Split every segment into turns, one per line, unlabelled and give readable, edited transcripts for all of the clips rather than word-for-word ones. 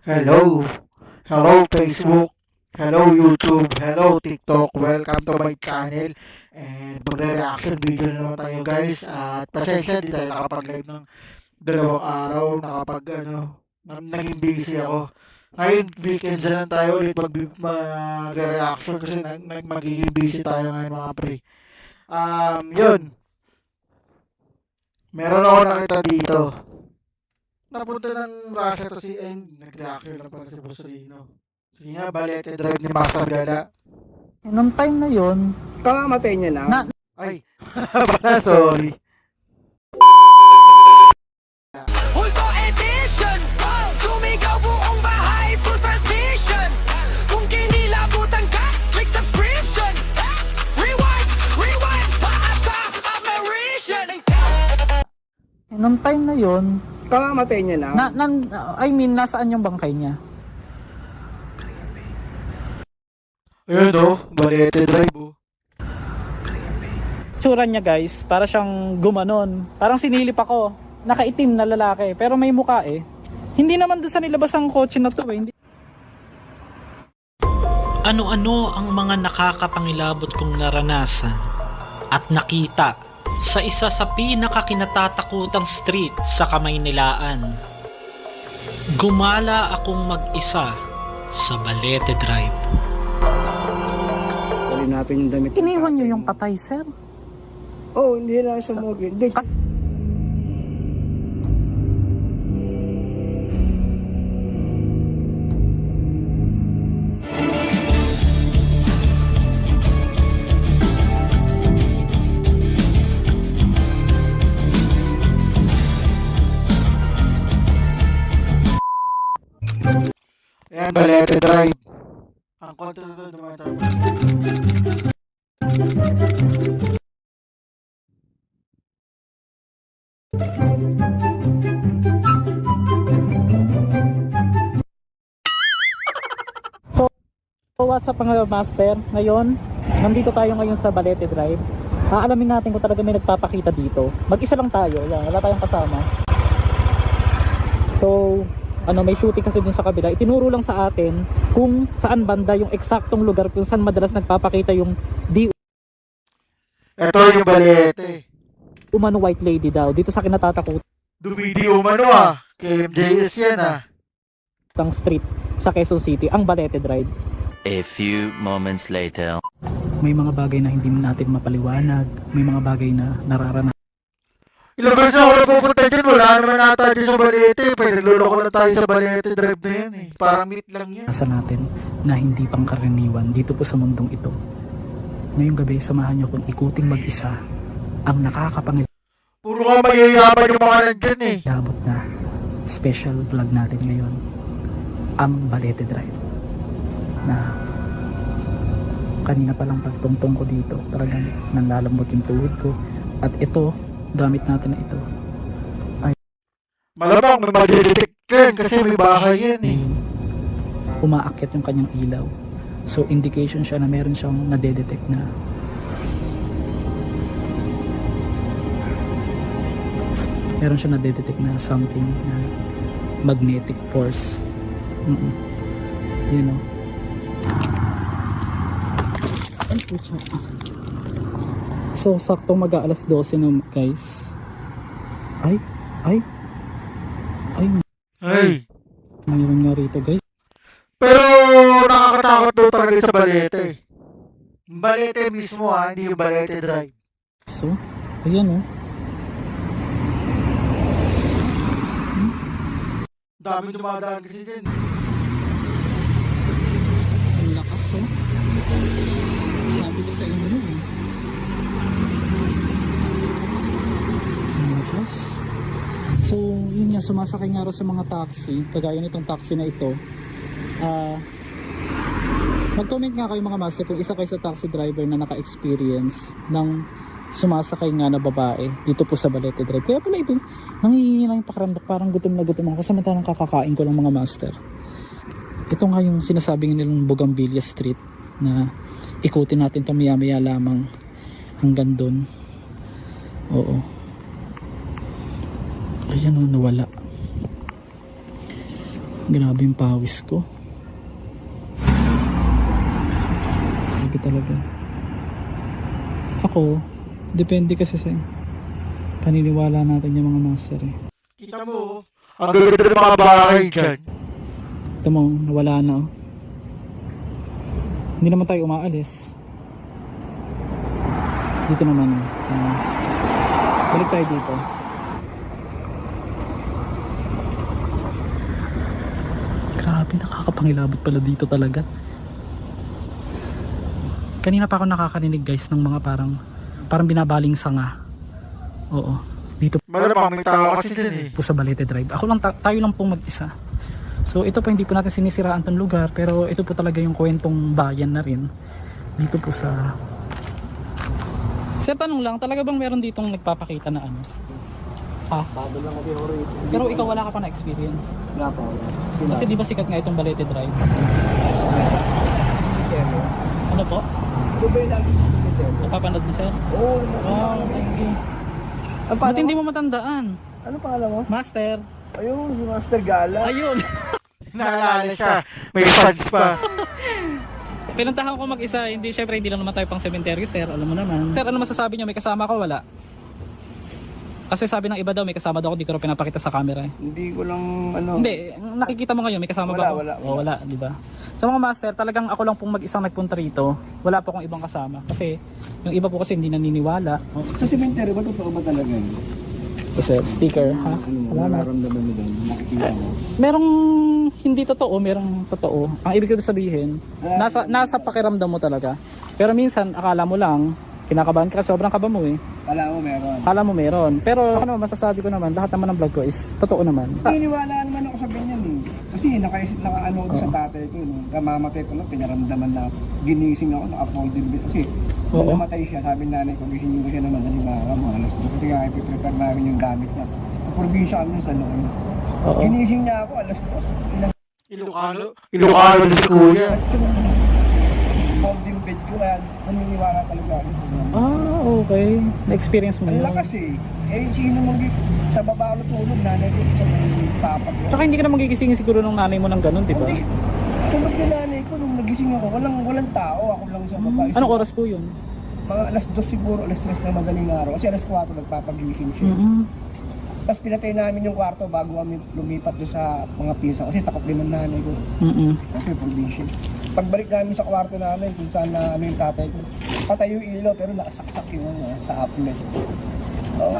Hello. Hello Facebook. Hello YouTube. Hello TikTok. Welcome to my channel. And magre-reaction video na naman tayo guys. At pasensya, di tayo nakapag-live ng dalawang araw. Naging busy ako. Ngayon, weekends na lang tayo ulit magre-reaction kasi magiging busy tayo ngayon mga pre. Yun. Meron ako nakita dito. Napunta ng Russia to si Eng. Nag-reaction lang pala si Boss Rino. Sige nga, Balete Drive ni Master Gala.
Nung time na yon,
Kamamatay niya lang.
Ay, pala, sorry.
Hulto edition, sumigaw buong bahay, full transmission. Kung kinilabutan ka, click subscription. Rewind, rewind, taas sa apparition.
nung time na yon,
Kamamatay niya lang.
nasaan yung bangkay niya?
Ayun o, Balete Drive o.
Tsura niya guys, para siyang gumanon. Parang sinilip ako, nakaitim na lalaki, pero may muka eh. Hindi naman doon sa nilabas ang kotse na to eh. Hindi.
Ano-ano ang mga nakakapangilabot kong naranasan at nakita sa isa sa pinakakinatatakutang street sa Kamaynilaan. Gumala akong mag-isa sa Balete Drive.
Kunin natin yung damit.
Iniwan niyo yung patay, sir?
Oh, hindi lang siya sumugin. Hindi.
Ayan, Balete Drive. Ang konti na naman tayo.
So what's up mga master? Ngayon, nandito tayo ngayon sa Balete Drive. Aalamin natin kung talaga may nagpapakita dito. Mag-isa lang tayo, yan, wala tayong kasama. So, may shooting kasi dun sa kabila. Itinuro lang sa atin kung saan banda yung eksaktong lugar kung saan madalas nagpapakita yung di
Ito yung Balete.
umano white lady daw dito sa kinatatakutang
Dumidi umano ah. KMJS yan ah.
street sa Quezon City, ang Balete Drive.
A few moments later.
May mga bagay na hindi natin mapaliwanag, may mga bagay na nararanasan
Ilang beses ako napupunta dyan, wala naman ata dyan sa Balete. Pinagluloko lang tayo sa Balete Drive na yan eh. Parang meet lang yan.
natin na hindi pangkaraniwan dito po sa mundong ito. Ngayong gabi, samahan niyo kung ikuting mag-isa ang nakakapangilabot
Puro ka mayayaman yung mga nandyan eh.
na special vlog natin ngayon, ang Balete Drive, na kanina pa lang pagtungtong ko dito talagang nanlalambot yung tuhod ko, at ito, gamit natin na ito
Malamang may madidetect yan kasi may bahay yan eh.
umaakyat yung kanyang ilaw. So indication siya na meron siyang nadedetect na something na magnetic force. You know. So sakto mag-aalas 12 na guys. Ay
Ay.
mayroon nga rito guys.
Pero nakakatakot daw talaga sa Balete. Balete mismo ha, hindi yung Balete Drive.
So, ayan oh.
Dami dumadaan kasi dyan.
Ang lakas oh. Sabi ko sa inyo eh. Ang lakas. So, yun nga, sumasakay nga rin sa mga taxi. Kagaya nitong taxi na ito. Mag-comment nga kayo mga master kung isa kayo sa taxi driver na naka-experience ng sumasakay nga na babae dito po sa Balete Drive. Kaya pala ito, nangihingi lang yung pakiramdam, parang gutom na gutom ako samantalang kakakain ko lang mga master. Ito nga yung sinasabi nilang Bougainvillea Street na ikutin natin ito maya-maya lamang hanggang doon. Oo. Ayan o, nawala. Grabe yung pawis ko. Grabe talaga. Ako, depende kasi sa paniniwala natin yung mga master eh.
Kita mo, ang gaganda ng mga bahay dyan.
Ito mo, nawala na oh. Hindi naman tayo umaalis. Dito naman balik tayo dito. Grabe, nakakapangilabot pala dito talaga. Kanina pa ako nakakarinig guys ng mga parang binabaling sanga. Oo, dito
Malamang may tao kasi dyan eh.
po sa Balete Drive. Ako lang, tayo lang pong mag-isa. So ito po, hindi po natin sinisiraan tong lugar, pero ito po talaga yung kwentong bayan na rin. Dito po sa... Sir, tanong lang, talaga bang meron ditong nagpapakita na ano? Ha?
Bago lang kasi horror ito.
Pero ikaw wala ka pa na experience.
Wala pa wala.
Kasi di ba sikat nga itong Balete Drive? Ano po?
Ito ba yung lagi sa cemetery?
Napapanood ni sir?
Oo,
Wow, thank you.
Ang
Ba't hindi
pangalan mo?
mo matandaan?
Ano pangalan mo?
Master.
Ayun, si Master Gala.
Ayun.
Naalala siya, may fans pa.
Pinuntahan ko mag-isa, syempre hindi lang naman tayo pang cemetery, sir. Alam mo naman. Sir, ano masasabi niyo? May kasama ko? Wala. Kasi sabi ng iba daw, may kasama daw ako, di ko rin pinapakita sa camera eh.
Hindi ko lang ano.
Hindi, nakikita mo ngayon, may kasama
Wala,
ba ako?
wala.
O, wala, di ba? Sa mga master, talagang ako lang pong mag-isang nagpunta rito. Wala po akong ibang kasama. Kasi yung iba po kasi hindi naniniwala. Oh,
Sa cemetery ba totoo ba talaga yun?
ito sir, sticker, ha?
Ano mo,
Salamat.
nararamdaman mo doon? Nakikita mo?
Merong hindi totoo, merong totoo. Ang ibig ko sabihin, nasa pakiramdam mo talaga. Pero minsan, akala mo lang, kinakabahan ka, sobrang kaba mo eh.
Wala mo meron.
Akala mo meron. Pero ano, masasabi ko naman, lahat naman ng vlog ko is totoo naman.
Naniniwala naman ako sa ganyan eh. Kasi naka-ano ko sa tatay ko. Nung kamamatay ko lang, pinaramdaman na ginising ako, naka-folded bed. Kasi nung
Oo.
namatay siya, sabi ng nanay ko, gisingin ko siya naman, halimbawa, mga alas 2. Kasi nga, ipiprepare namin yung gamit niya. Sa probinsya kami sa noon.
Oo.
Ginising niya ako, alas 2. Ilang
Ilocano din si kuya.
folding bed ko, kaya naniniwala talaga ako sa ganyan.
Ah, okay. Na-experience mo
Ang
yun.
lakas eh. Eh, sino sa baba ako tulog, nanay ko, sa papa ko.
Tsaka hindi ka na magigising siguro ng nanay mo ng ganun, di ba?
Hindi. Tulog yung nanay ko nung nagising ako. Walang tao. Ako lang sa baba.
Anong oras po yun?
Mga alas 2 siguro, alas 3 na madaling araw. Kasi alas 4 nagpapagising siya. Tapos pinatay namin yung kwarto bago kami lumipat doon sa mga pisa. Kasi takot din ng nanay ko. Kasi probinsya. Pagbalik namin sa kwarto namin, kung saan na yung tatay ko, patay yung ilaw pero nakasaksak yung sa outlet.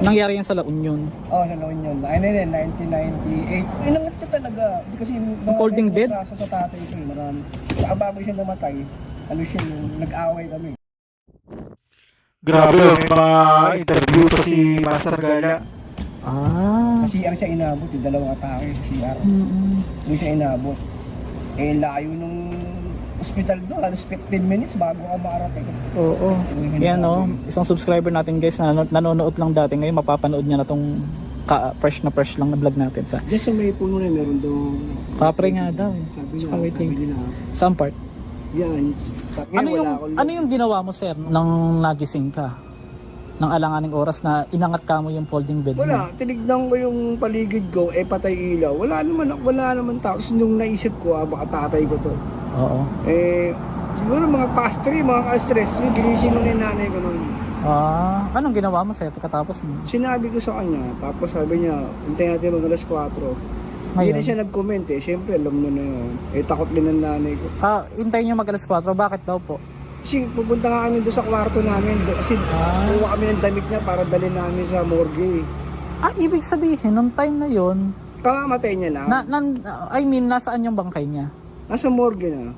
Nangyari yan sa La Union.
Sa noon yun. Ano yun, 1998. Inangat ko talaga. Kasi
Folding bed?
Sa tatay ko, marami. Saka bago siya namatay, ano siya, nag-away kami.
Grabe, may mga interview to si Master Gala.
Ah.
Sa CR siya inabot, yung dalawang atake sa CR. Doon siya inabot. Eh, layo nung hospital doon, halos 15 minutes bago ako makarating.
Oo. Yan no, isang subscriber natin guys na nanonood lang dati, ngayon mapapanood niya na tong fresh lang na vlog natin sa
Just sa may puno na meron doon.
Kapre nga daw eh.
Sabi niya,
Tsaka wait,
sabi nila.
Saan part?
Yan.
Ano yung ginawa mo sir nang nagising ka? Nang alanganing oras na inangat ka mo yung folding bed mo?
Wala, tinignan ko yung paligid ko, patay ilaw. Wala naman tao. Tapos nung naisip ko, baka tatay ko to.
Oo.
Siguro mga past 3, mga ka-stress. Yung ginising mo na yung nanay ko nun.
Anong ginawa mo sir pagkatapos nun?
Sinabi ko sa kanya, tapos sabi niya, hintayin natin mag alas 4. Hindi na siya nag-comment eh. Siyempre, alam mo na yun. Takot din ng nanay ko.
Hintayin nyo mag alas 4, bakit daw po?
Kasi pupunta nga kami doon sa kwarto namin. Kasi kuha kami ng damit niya para dalhin namin sa morgue.
Ibig sabihin, nung time na yon,
Kamamatay niya na.
nasaan yung bangkay niya?
Nasa morgue na.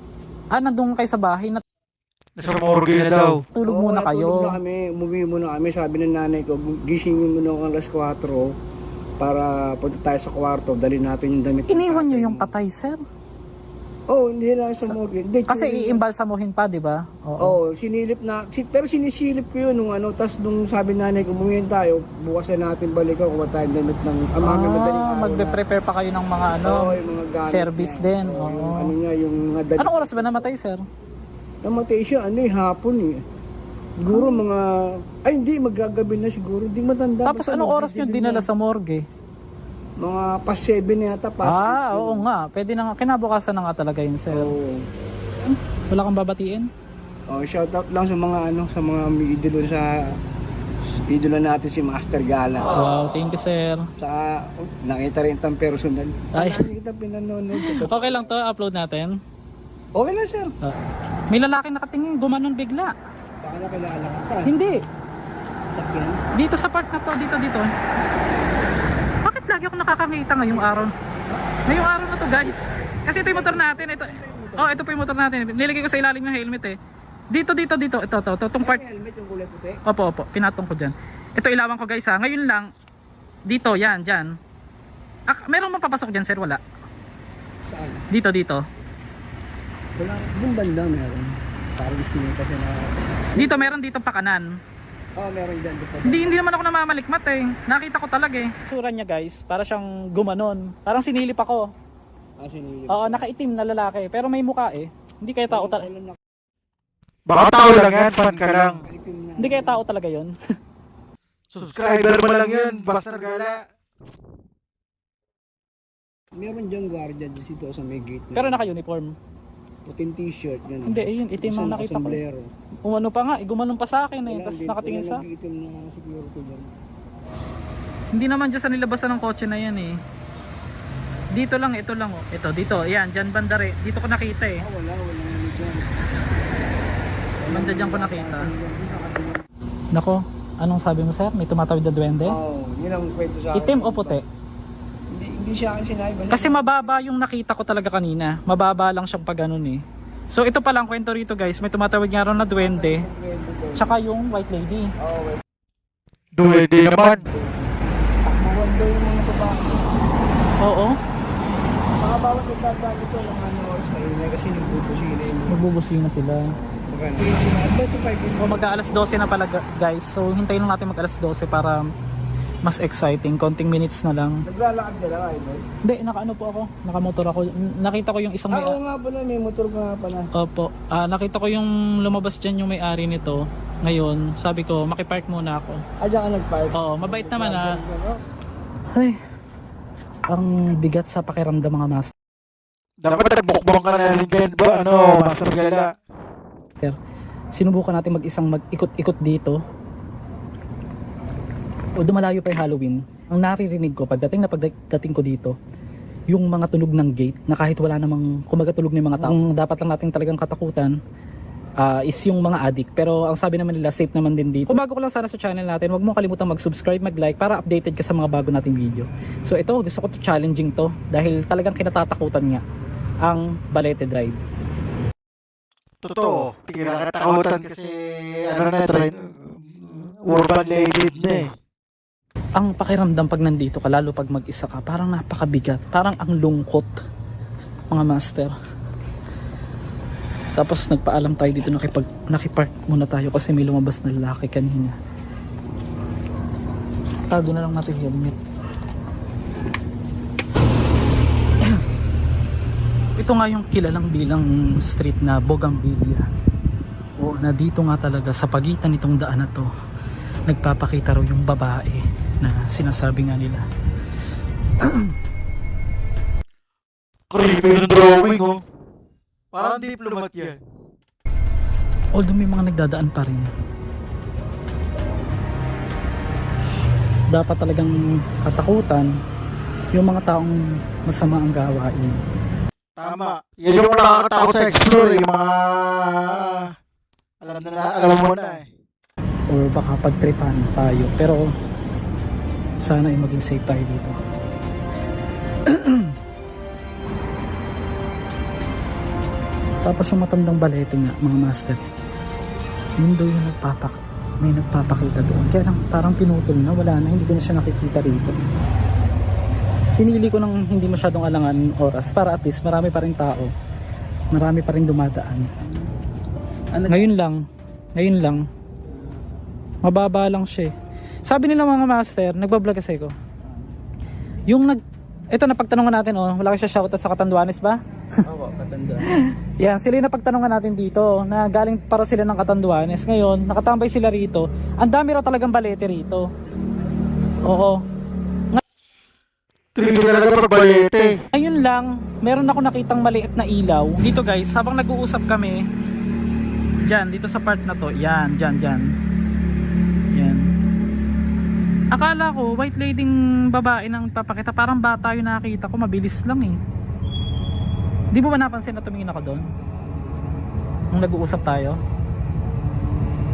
Nandun kayo sa bahay,
Nasa morgue na daw.
natulog muna kayo.
Natulog na kami, umuwi muna kami. Sabi ng nanay ko, gisingin mo na ako alas 4 para punta tayo sa kwarto, dalhin natin yung damit.
Iniwan nyo yung patay, sir?
Hindi lang sa morgue. Hindi,
Kasi iimbalsamuhin pa, di ba?
sinilip na. Pero sinisilip ko yun nung tapos nung sabi nanay ko, umuwi tayo, bukas na natin balikan kung tayo damit ng amami madaling araw.
Magbe-prepare pa kayo ng mga
yung mga gamit
service
niya.
din.
Yung ano niya, yung mga damit.
Anong oras ba namatay, sir?
Namatay siya, hapon eh. Siguro mga, hindi, maggagabi na siguro. Hindi matanda.
Tapos anong oras nyo dinala sa morgue?
Mga past 7 yata, past
Oo nga. Pwede na nga. Kinabukasan na nga talaga yun, sir.
Oo.
Wala kang babatiin?
Oh, shout out lang sa mga sa mga idolo idolo natin si Master Gala.
Wow, thank you, sir.
Sa nakita rin tang personal.
Ay.
Ay, kita pinanonood.
Okay lang to, upload natin.
Okay na, sir.
May lalaki nakatingin, gumanon bigla.
Baka nakilala ka pa.
Hindi.
Sakyan.
Dito sa part na to, dito. Bakit lagi ako nakakakita ngayong araw? Ngayong araw na to, guys. Kasi ito yung motor natin. Ito po yung motor natin. Nilagay ko sa ilalim yung helmet eh. Dito. Itong part.
Helmet yung kulay puti.
Opo. Pinatong ko dyan. Ito ilawan ko, guys ha. Ngayon lang, dito, dyan. Meron mapapasok dyan, sir? Wala.
Saan?
Dito.
Wala. Yung banda meron. Parang iskinita siya na.
Dito, meron dito pa kanan.
Oh, meron dyan.
Hindi naman ako namamalikmat eh. Nakita ko talaga eh. Sura niya, guys, para siyang gumanon. Parang sinilip ako.
Sinilip.
Oo, nakaitim na lalaki. Pero may muka eh. Hindi kaya tao talaga.
Baka tao lang yan, fan ka lang.
Hindi kaya tao talaga yon.
Subscriber mo lang yun, Master Gala.
Meron dyan guardia dito sa may gate.
Pero naka-uniform.
Puting t-shirt. Ganun.
Hindi, ayun, itim ang nakita ko. Umano pa nga, gumanon pa sa akin eh. Tapos nakatingin sa...
Itim na security dyan.
Hindi naman dyan sa nilabasan ng kotse na yan eh. Dito lang, ito lang oh. Ito, dito, yan, dyan bandare. Dito ko nakita eh.
Wala naman dyan.
Banda dyan ko nakita. Nako, anong sabi mo, sir? May tumatawid na duwende?
Oo, yun ang kwento sa akin.
Itim o puti?
Hindi siya akin sinabi.
Kasi mababa yung nakita ko talaga kanina. Mababa lang siyang pag ganun eh. So ito pa lang kwento rito, guys. May tumatawid nga ron na duwende. Tsaka yung white lady.
Oo, wait.
Duwede naman.
Takbuhan daw yung mga babae.
Oo.
Mga bawat nagdadaan ito ng oras maingay kasi nagbubusina yun.
Magbubusina sila.
Maganda. Advance to 5
O mag-aalas 12 na pala, guys. So hintayin lang natin mag-alas 12 para mas exciting. Konting minutes na lang.
Naglalakad ka lang, idol?
Hindi, nakaano po ako. Nakamotor ako. Nakita ko yung isang may...
Oo nga pala, may motor ka nga pala.
Opo. Nakita ko yung lumabas dyan yung may-ari nito. Ngayon, sabi ko, makipark muna ako.
Diyan ka nag-park?
Oo, mabait naman ah. Ay, ang bigat sa pakiramdam mga master.
Dapat nagbukbang ka na rin dyan ba, Master Gala?
Sinubukan natin mag-isang mag-ikot-ikot dito. O dumalayo pa yung Halloween. Ang naririnig ko pagdating ko dito, yung mga tunog ng gate na kahit wala namang kumagatulog ng mga tao. Ang dapat lang natin talagang katakutan is yung mga addict. Pero ang sabi naman nila, safe naman din dito. Kung bago ko lang sana sa channel natin, huwag mong kalimutan mag-subscribe, mag-like para updated ka sa mga bago nating video. So ito, gusto ko to challenging to dahil talagang kinatatakutan nga ang Balete Drive.
Totoo. Kinakatakutan kasi na trend. Urban legend na eh.
Ang pakiramdam pag nandito ka, lalo pag mag-isa ka, parang napakabigat, parang ang lungkot, mga master. Tapos nagpaalam tayo dito, nakipark muna tayo kasi may lumabas na lalaki kanina. Tago na lang natin helmet. Ito nga yung kilalang bilang street na Bougainvillea. O na dito nga talaga sa pagitan nitong daan na to, nagpapakita raw yung babae na sinasabi nga nila.
Creepy ng drawing, oh. Parang diplomat yan.
Although may mga nagdadaan pa rin. Dapat talagang katakutan yung mga taong masama ang gawain.
Tama. Yan yung nakakatakot sa explore, yung mga... Alam mo na eh.
Or baka pagtripan tayo. Pero sana ay maging safe tayo dito. Tapos yung matandang balete nga, mga master, yun daw yung may nagpapakita doon. Kaya lang parang pinutol na, wala na, hindi ko na siya nakikita rito. Pinili ko ng hindi masyadong alangan oras para at least marami pa rin tao, marami pa rin dumadaan. Ngayon lang mababa lang siya. Sabi nila mga master, nagbablog kasi ko. Ito napagtanungan natin wala ko siya shoutout sa Catanduanes ba?
Oo, Catanduanes.
Yan, sila yung napagtanungan natin dito na galing para sila ng Catanduanes. Ngayon, nakatambay sila rito. Ang dami raw talagang balete rito. Oo.
Creepy talaga pag balete.
Ayun lang, meron ako nakitang maliit na ilaw. Dito guys, habang nag-uusap kami, dyan, dito sa part na to, yan, dyan. Yan. Akala ko, white lading babae nang papakita, parang bata yung nakita ko, mabilis lang eh. Di mo ba napansin na tumingin ako doon? Nung nag-uusap tayo?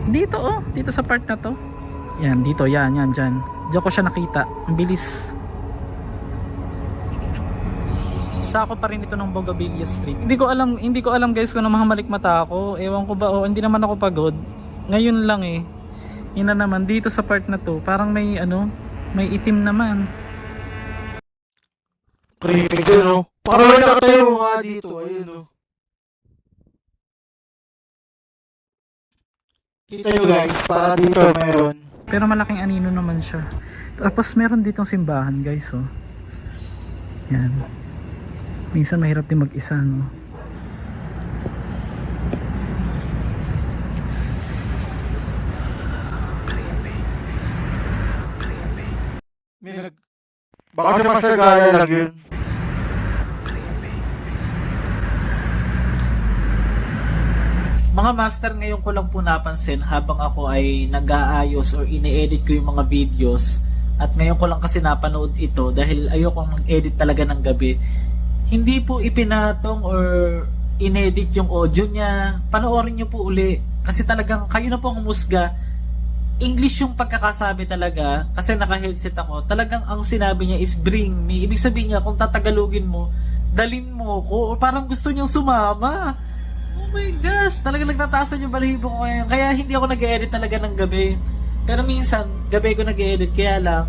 Dito oh, dito sa part na to. Yan, dito, yan, dyan. Diyan ko siya nakita, ang bilis. Sako pa rin ito ng Bougainvillea Street. Hindi ko alam guys kung namamalik mata ako. Ewan ko ba hindi naman ako pagod. Ngayon lang eh. Yun na naman dito sa part na to, parang may may itim naman.
Creepy din, no? Parang may nakatayo nga dito. Ayun, no? Kita nyo guys, para dito meron.
Pero malaking anino naman siya. Tapos meron ditong simbahan guys oh. Yan. Minsan mahirap din mag-isa no.
Baka si Master Gaya lang yun.
Mga master, ngayon ko lang po napansin habang ako ay nag-aayos or ine-edit ko yung mga videos, at ngayon ko lang kasi napanood ito dahil ayoko mag-edit talaga ng gabi. Hindi po ipinatong or inedit yung audio niya. Panoorin nyo po uli kasi talagang kayo na po ang umusga. English yung pagkakasabi talaga kasi naka-headset ako. Talagang ang sinabi niya is bring me. Ibig sabihin niya kung tatagalogin mo, dalin mo ko, o parang gusto niyang sumama. Oh my gosh, talagang nagtataasan yung balahibo ko ngayon. Kaya hindi ako nag-edit talaga ng gabi. Pero minsan, gabi ko nag-edit, kaya lang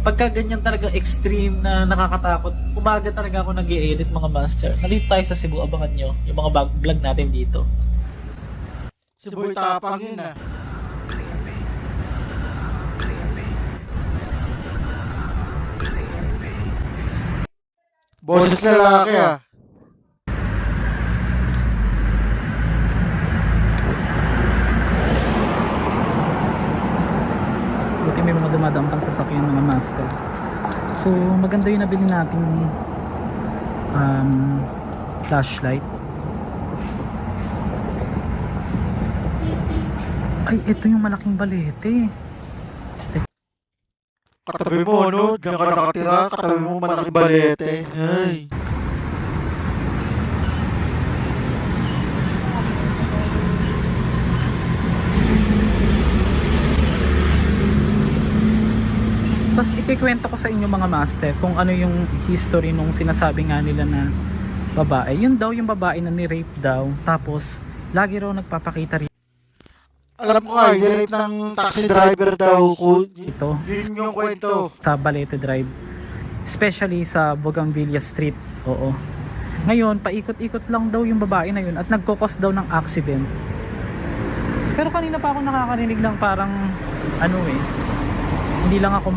pagka ganyan talaga extreme na nakakatakot, umaga talaga ako nag-edit mga master. Nandito tayo sa Cebu, abangan nyo yung mga vlog natin dito.
Si Boy Tapang yun ah. Boses lalaki ah.
Buti may mga dumadaan pang sasakyan mga master. So maganda yung nabili nating flashlight. Ay, ito yung malaking balete.
Katabi mo, no? Diyan ka nakatira, katabi mo malaki balete. Ay.
Tapos ikikwento ko sa inyo mga master kung ano yung history nung sinasabi nga nila na babae. Yun daw yung babae na ni-rape daw. Tapos lagi raw nagpapakita rin
Alam ko nga, yung ng taxi driver daw ko.
ito
Yun yung kwento.
sa Balete Drive. Especially sa Bougainvillea Street. Oo. Ngayon, paikot-ikot lang daw yung babae na yun at nagkokos daw ng accident. Pero kanina pa ako nakakarinig ng parang hindi lang ako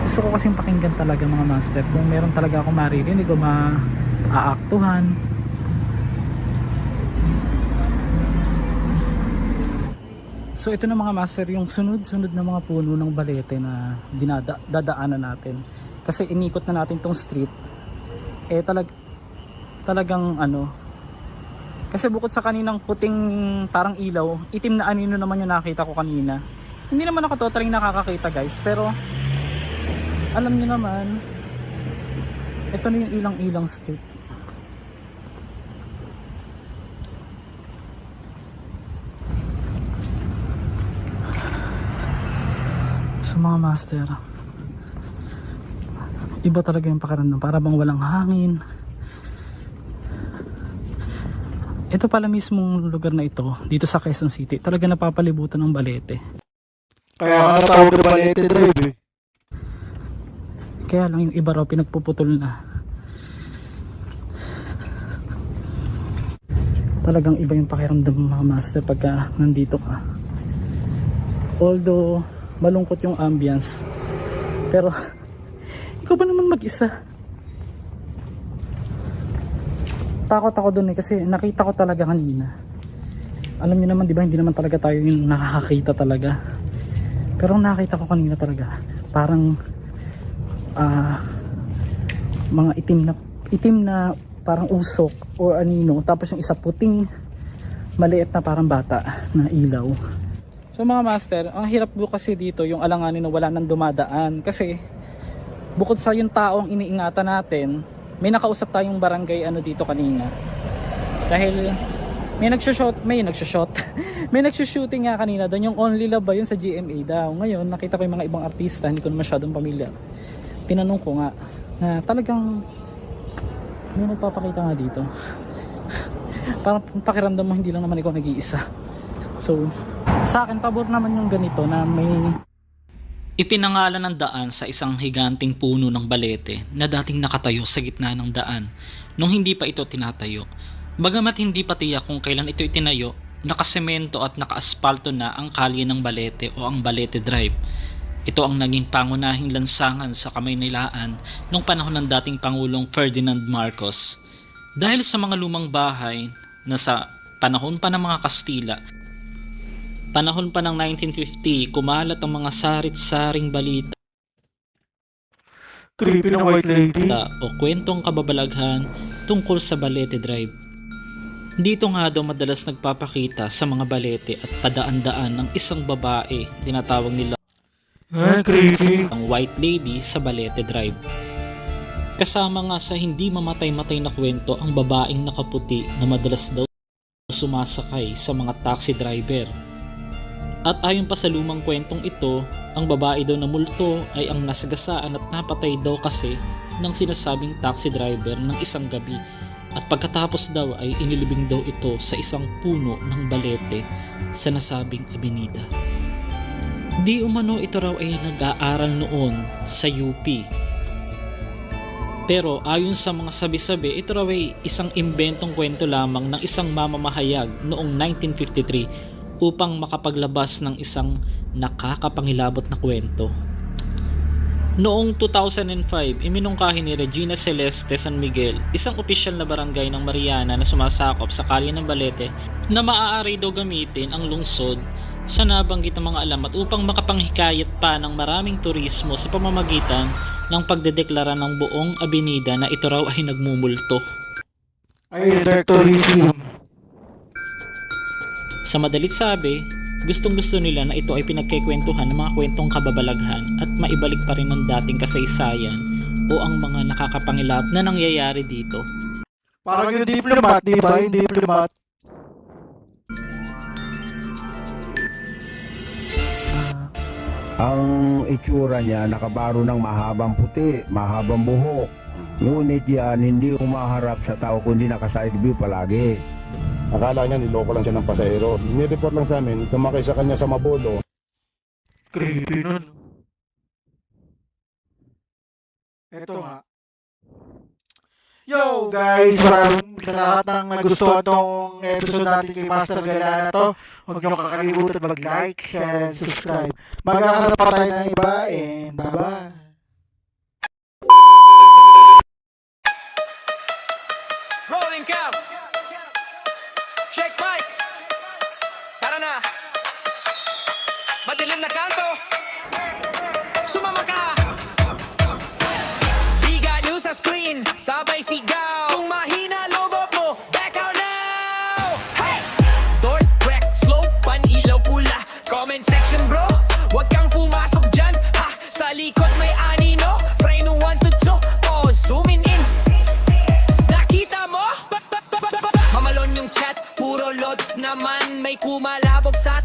gusto ko kasing pakinggan talaga mga master kung meron talaga ako maririnig o maaaktuhan. So ito na mga master yung sunod-sunod na mga puno ng balete na dadaanan natin. Kasi inikot na natin tong street. Talagang kasi bukod sa kaninang puting parang ilaw, itim na anino naman yung nakita ko kanina. Hindi naman ako totally nakakakita guys, pero alam niyo naman, ito na yung ilang-ilang street. So mga master, iba talaga yung pakiramdam, para bang walang hangin. Ito pala mismong lugar na ito, dito sa Quezon City, talaga napapalibutan ng balete.
Kaya ka natawag na balete drive eh.
Kaya lang yung iba raw pinagpuputol na. Talagang iba yung pakiramdam mga master pagka nandito ka. Although malungkot yung ambience, pero ikaw ba naman mag-isa? Takot ako dun kasi nakita ko talaga kanina. Alam niyo naman, di ba, hindi naman talaga tayo yung nakakakita talaga. Pero nakita ko kanina talaga, parang mga itim na parang usok or anino, tapos yung isa puting maliit na parang bata na ilaw. So mga master, ang hirap po kasi dito yung alanganin na wala nang dumadaan, kasi bukod sa yung taong iniingatan natin, may nakausap tayong barangay dito kanina, dahil may nagsushooting nga kanina doon, yung Only Love ba yun sa GMA daw. Ngayon nakita ko yung mga ibang artista, hindi ko na masyadong pamilyar. Tinanong ko nga na talagang may nagpapakita nga dito. Parang pakiramdam mo hindi lang naman ikaw nag-iisa. So sa akin pabor naman yung ganito na may
Ipinangalan ng daan sa isang higanting puno ng balete na dating nakatayo sa gitna ng daan nung hindi pa ito tinatayo. Bagamat hindi pa tiyak kung kailan ito itinayo, nakasemento at nakaasfalto na ang kalye ng Balete o ang Balete Drive. Ito ang naging pangunahing lansangan sa Kamaynilaan noong panahon ng dating Pangulong Ferdinand Marcos. Dahil sa mga lumang bahay na sa panahon pa ng mga Kastila, panahon pa ng 1950, kumalat ang mga sarit-saring balita
Creepy ng white lady.
o kwentong kababalaghan tungkol sa Balete Drive. Dito nga daw madalas nagpapakita sa mga balete at padaan-daan ng isang babae, tinatawag nila
Creepy.
ang White Lady sa Balete Drive. Kasama nga sa hindi mamatay-matay na kwento ang babaeng nakaputi na madalas daw sumasakay sa mga taxi driver. At ayon pa sa lumang kwentong ito, ang babae daw na multo ay ang nasagasaan at napatay daw kasi ng sinasabing taxi driver ng isang gabi. At pagkatapos daw ay inilibing daw ito sa isang puno ng balete sa nasabing abenida. Di umano ito raw ay nag-aaral noon sa UP. Pero ayon sa mga sabi-sabi, ito raw ay isang imbentong kwento lamang ng isang mamamahayag noong 1953 upang makapaglabas ng isang nakakapangilabot na kwento. Noong 2005, iminungkahi ni Regina Celeste San Miguel, isang opisyal na barangay ng Mariana na sumasakop sa kalye ng Balete, na maaari daw gamitin ang lungsod sa nabanggit ng mga alamat upang makapanghikayat pa ng maraming turismo sa pamamagitan ng pagdedeklara ng buong abenida na ito raw ay nagmumulto.
Ay, dark tourism.
Sa madalit sabi, gustong-gusto nila na ito ay pinagkikwentuhan ng mga kwentong kababalaghan at maibalik pa rin ng dating kasaysayan o ang mga nakakapangilap na nangyayari dito.
Parang yung diplomat, di ba? Yung diplomat.
Ang itsura niya nakabaro ng mahabang puti, mahabang buhok. Ngunit yan hindi umaharap sa tao kundi naka-side view palagi.
Akala niya niloko lang siya ng pasahero. Ni-report lang sa amin, sumakay sa kanya sa Mabolo.
Creepy nun. Ito nga. Yo guys, maraming sa lahat ng nagustuhan tong episode natin kay Master Gala na to. Huwag niyo kakalimutan mag-like, share, and subscribe. Magkakaroon pa tayo ng iba and bye-bye.
Rolling count. Check mic. Tara na. Madilim na kanto. Sumama ka. Biga nyo sa screen. Sabay sigaw. Kung mahina lobot mo, back out now. Hey! Door, crack, slope, pan-ilaw pula. Comment section bro. Huwag kang pumasok dyan. Ha! Sa likod may anino. Frame 1 to 2. Pause, zooming in. Nakita mo? Mamalon yung chat, puro loads naman. May kumalabog sa